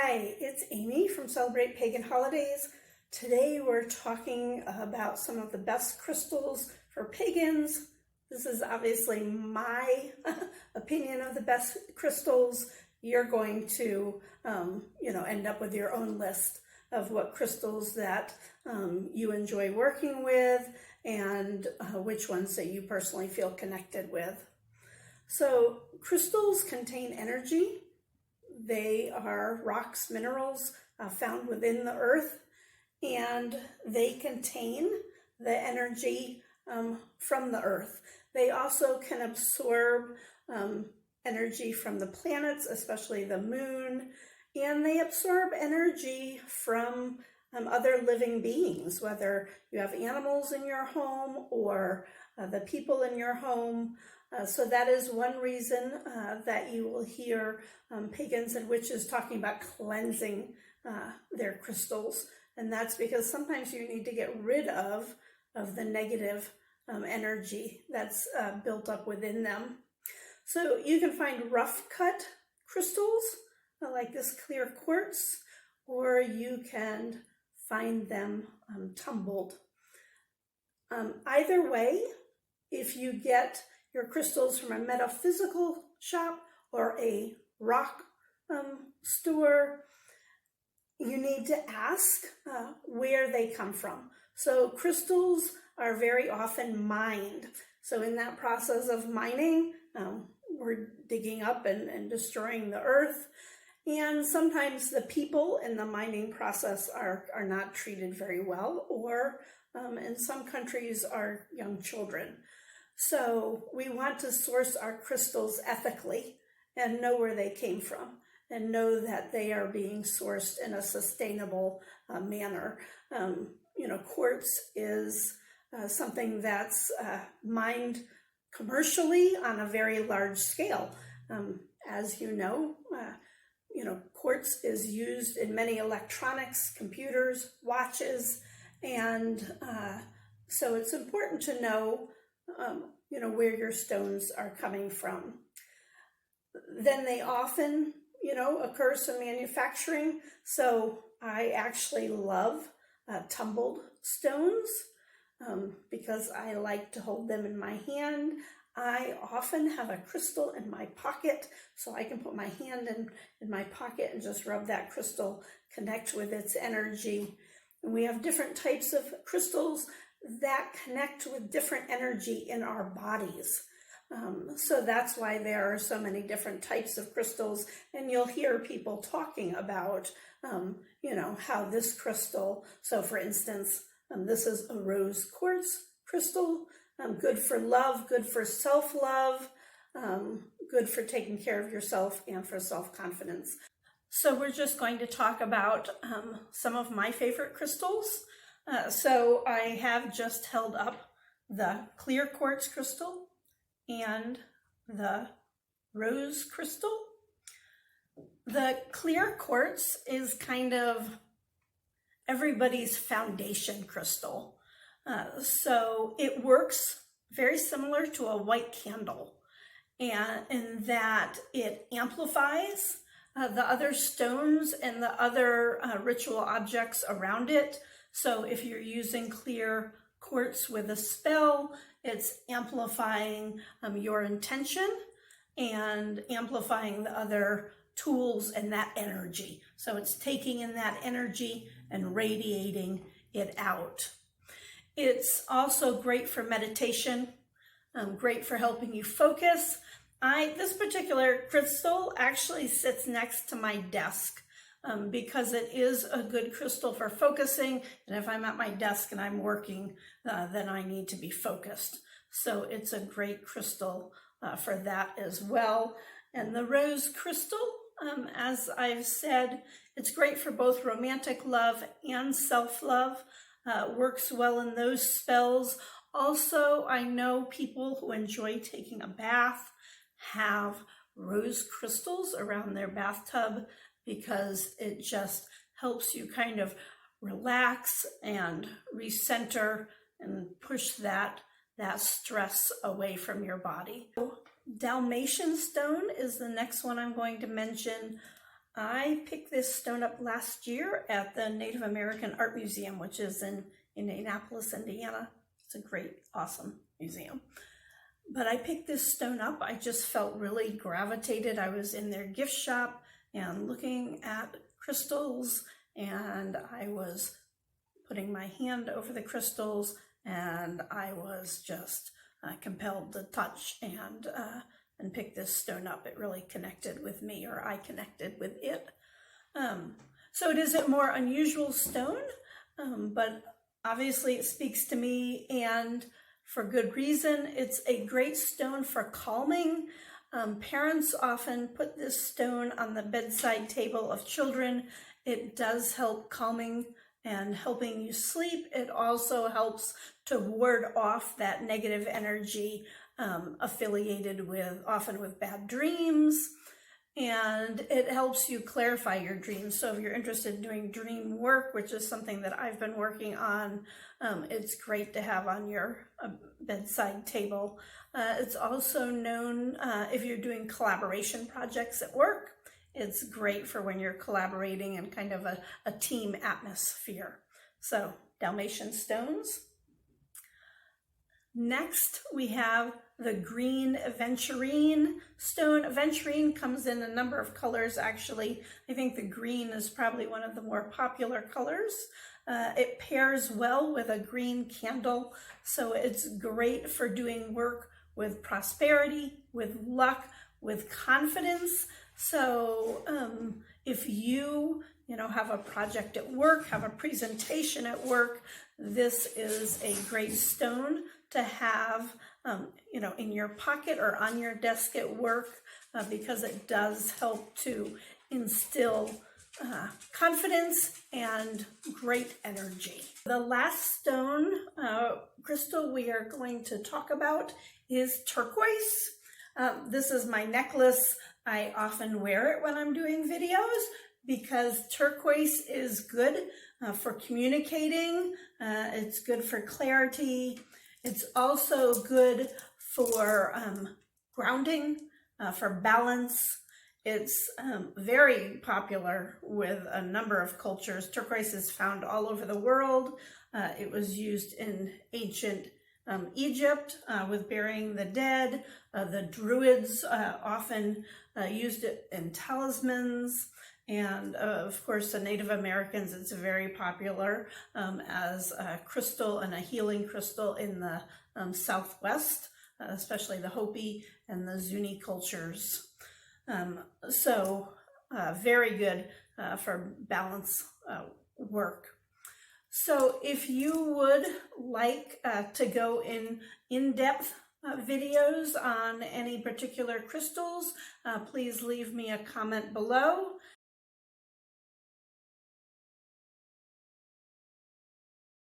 Hi, it's Amy from Celebrate Pagan Holidays. Today we're talking about some of the best crystals for pagans. This is obviously my opinion of the best crystals. You're going to, end up with your own list of what crystals that you enjoy working with and which ones that you personally feel connected with. So crystals contain energy. They are rocks, minerals found within the earth, and they contain the energy from the earth. They also can absorb energy from the planets, especially the moon, and they absorb energy from other living beings, whether you have animals in your home or the people in your home. So that is one reason that you will hear pagans and witches talking about cleansing their crystals. And that's because sometimes you need to get rid of the negative energy that's built up within them. So you can find rough cut crystals like this clear quartz, or you can find them tumbled. Either way, if you get your crystals from a metaphysical shop or a rock store, you need to ask where they come from. So crystals are very often mined. So in that process of mining, we're digging up and destroying the earth. And sometimes the people in the mining process are not treated very well, or in some countries are young children. So we want to source our crystals ethically and know where they came from and know that they are being sourced in a sustainable manner. Quartz is something that's mined commercially on a very large scale. As you know, quartz is used in many electronics, computers, watches, and so it's important to know where your stones are coming from. Then they often, occur some manufacturing. So I actually love tumbled stones because I like to hold them in my hand. I often have a crystal in my pocket, so I can put my hand in my pocket and just rub that crystal, connect with its energy. And we have different types of crystals that connect with different energy in our bodies. So that's why there are so many different types of crystals, and you'll hear people talking about, how this crystal, so for instance, this is a rose quartz crystal, good for love, good for self-love, good for taking care of yourself and for self-confidence. So we're just going to talk about some of my favorite crystals. So I have just held up the clear quartz crystal and the rose crystal. The clear quartz is kind of everybody's foundation crystal. So it works very similar to a white candle, and in that it amplifies the other stones and the other ritual objects around it. So if you're using clear quartz with a spell, it's amplifying your intention and amplifying the other tools and that energy. So it's taking in that energy and radiating it out. It's also great for meditation, great for helping you focus. This particular crystal actually sits next to my desk because it is a good crystal for focusing. And if I'm at my desk and I'm working, then I need to be focused. So it's a great crystal for that as well. And the rose crystal, as I've said, it's great for both romantic love and self-love. Works well in those spells. Also, I know people who enjoy taking a bath have rose crystals around their bathtub because it just helps you kind of relax and recenter and push that stress away from your body. Dalmatian stone is the next one I'm going to mention. I picked this stone up last year at the Native American Art Museum, which is in Indianapolis, Indiana. It's a great, awesome museum. But I picked this stone up. I just felt really gravitated. I was in their gift shop and looking at crystals, and I was putting my hand over the crystals, and I was just compelled to touch and pick this stone up. It really connected with me, or I connected with it. So it is a more unusual stone, but obviously it speaks to me, and for good reason. It's a great stone for calming. Parents often put this stone on the bedside table of children. It does help calming and helping you sleep. It also helps to ward off that negative energy affiliated with, often with bad dreams. And it helps you clarify your dreams. So if you're interested in doing dream work, which is something that I've been working on, it's great to have on your bedside table. It's also known if you're doing collaboration projects at work. It's great for when you're collaborating in kind of a team atmosphere. So Dalmatian stones. Next, we have the green aventurine stone. Aventurine comes in a number of colors, actually. I think the green is probably one of the more popular colors. It pairs well with a green candle, so it's great for doing work with prosperity, with luck, with confidence. So if you have a project at work, have a presentation at work, this is a great stone to have, in your pocket or on your desk at work, because it does help to instill confidence and great energy. The last stone crystal we are going to talk about is turquoise. This is my necklace. I often wear it when I'm doing videos because turquoise is good for communicating. It's good for clarity. It's also good for grounding, for balance. It's very popular with a number of cultures. Turquoise is found all over the world. It was used in ancient Egypt with burying the dead. The Druids often used it in talismans. And of course, the Native Americans, it's very popular as a crystal and a healing crystal in the Southwest, especially the Hopi and the Zuni cultures. So very good for balance work. So if you would like to go in-depth videos on any particular crystals, please leave me a comment below.